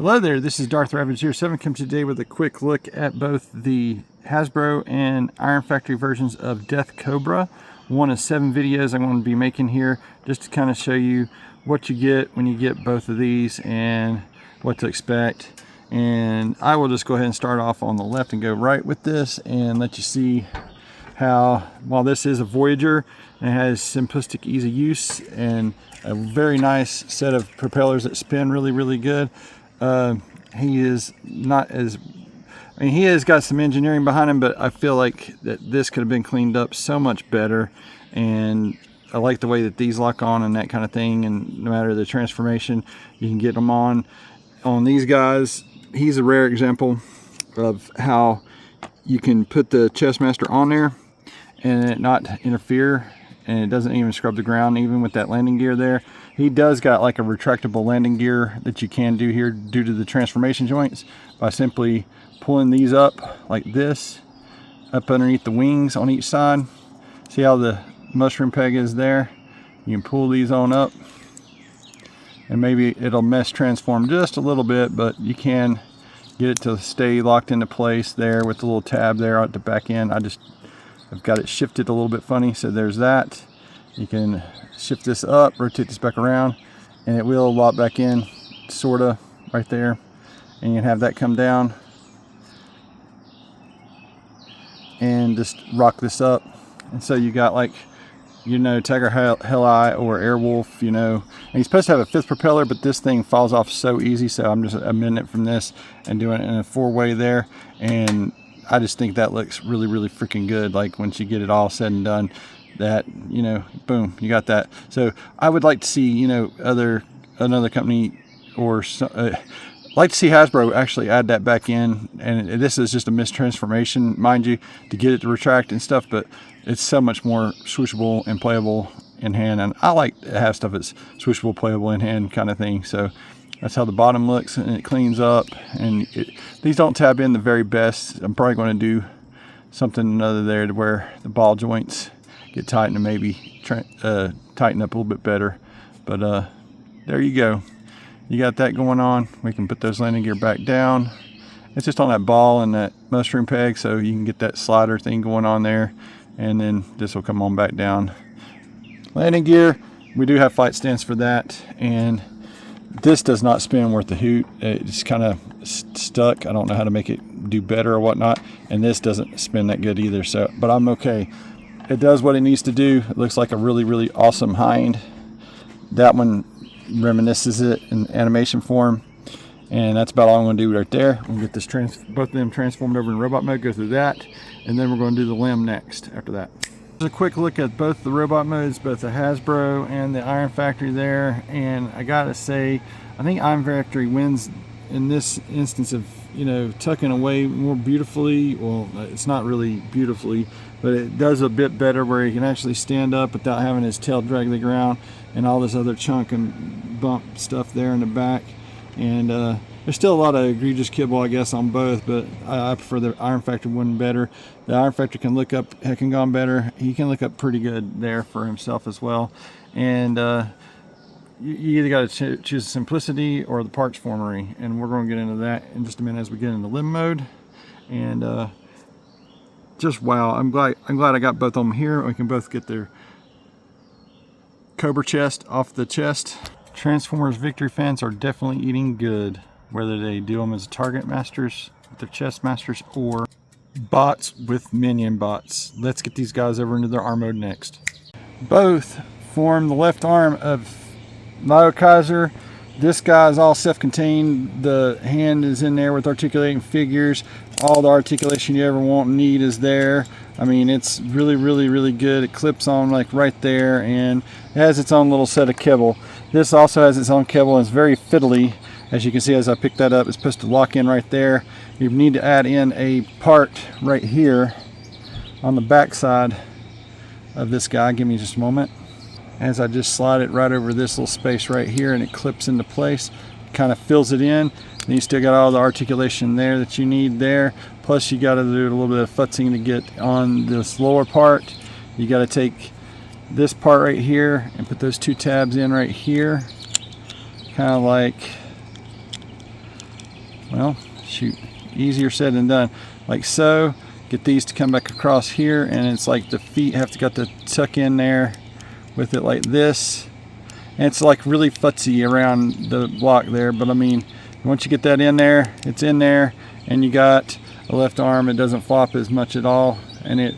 Hello there, this is Darth Ravage 07 come today with a quick look at both the Hasbro and Iron Factory versions of Deathcobra. One of 7 videos I'm going to be making here just to kind of show you what you get when you get both of these and what to expect. And I will just go ahead and start off on the left and go right with this and let you see how, while this is a Voyager and it has simplistic ease of use and a very nice set of propellers that spin really good, he is not as, I mean, he has got some engineering behind him, but I feel like that this could have been cleaned up so much better. And I like the way that these lock on and that kind of thing, and no matter the transformation, you can get them on these guys. He's a rare example of how you can put the Chessmaster on there and it not interfere, and it doesn't even scrub the ground even with that landing gear there. He does got like a retractable landing gear that you can do here due to the transformation joints by simply pulling these up like this, up underneath the wings on each side. See how the mushroom peg is there? You can pull these on up and maybe it'll mesh transform just a little bit, but you can get it to stay locked into place there with the little tab there at the back end. I've got it shifted a little bit funny, so there's that. You can shift this up, rotate this back around, and it will lock back in, sorta, right there. And you can have that come down and just rock this up. And so you got, like, you know, Tiger Hell-Eye or Airwolf, you know. And he's supposed to have a 5th propeller, but this thing falls off so easy, so I'm just amending it from this and doing it in a 4-way there. And I just think that looks really freaking good. Like, once you get it all said and done, that, you know, boom, you got that. So I would like to see, you know, another company or like to see Hasbro actually add that back in. And this is just a mistransformation, mind you, to get it to retract and stuff, but it's so much more swooshable and playable in hand. And I like to have stuff that's swooshable, playable in hand kind of thing. So that's how the bottom looks, and it cleans up. And these don't tab in the very best. I'm probably going to do something another there to where the ball joints get tightened and maybe tighten up a little bit better. But there you go. You got that going on. We can put those landing gear back down. It's just on that ball and that mushroom peg, so you can get that slider thing going on there. And then this will come on back down. Landing gear, we do have flight stands for that. And this does not spin worth the hoot. It's kind of stuck. I don't know how to make it do better or whatnot. And this doesn't spin that good either. So, but I'm okay. It does what it needs to do. It looks like a really awesome hind. That one reminisces it in animation form. And that's about all I'm going to do right there. We'll get this both of them transformed over in robot mode, go through that, and then we're going to do the limb next after that. Just a quick look at both the robot modes, both the Hasbro and the Iron Factory there. And I gotta say, I think Iron Factory wins in this instance of, you know, tucking away more beautifully. Well, it's not really beautifully, but it does a bit better where he can actually stand up without having his tail drag the ground and all this other chunk and bump stuff there in the back. And there's still a lot of egregious kibble, I guess, on both, but I prefer the Iron Factory one better. The Iron Factory can look up heck and gone better. He can look up pretty good there for himself as well. And you either got to choose simplicity or the parts formery, and we're going to get into that in just a minute as we get into limb mode. And just wow, I'm glad I got both of them here. We can both get their Cobra chest off the chest. Transformers Victory fans are definitely eating good, whether they do them as Target Masters with their Chest Masters or bots with Minion bots. Let's get these guys over into their arm mode next. Both form the left arm of Liokaiser. This guy is all self-contained. The hand is in there with articulating figures. All the articulation you ever want and need is there. I mean, it's really good. It clips on like right there, and it has its own little set of kibble. This also has its own kibble and it's very fiddly. As you can see, as I pick that up, it's supposed to lock in right there. You need to add in a part right here on the back side of this guy. Give me just a moment. As I just slide it right over this little space right here, and it clips into place, kind of fills it in. And you still got all the articulation there that you need there. Plus you got to do a little bit of futzing to get on this lower part. You got to take this part right here and put those 2 tabs in right here, kind of like well, shoot, easier said than done. Like so. Get these to come back across here, and it's like the feet have got to tuck in there with it like this. And it's like really futzy around the block there, but I mean, once you get that in there, it's in there, and you got a left arm. It doesn't flop as much at all, and it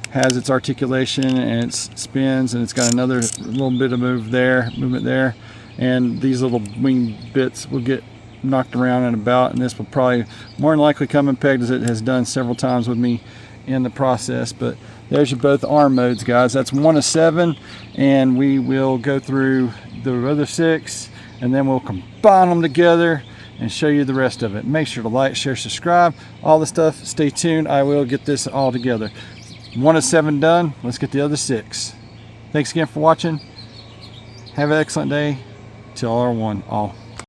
has its articulation, and it spins, and it's got another little bit of movement there, and these little wing bits will get knocked around and about, and this will probably more than likely come in pegged, as it has done several times with me in the process. But there's your both arm modes, guys. That's 1 of 7, and we will go through the other 6, and then we'll combine them together and show you the rest of it. Make sure to like, share, subscribe, all the stuff. Stay tuned. I will get this all together. 1 of 7 done. Let's get the other 6. Thanks again for watching. Have an excellent day. Till R1 all.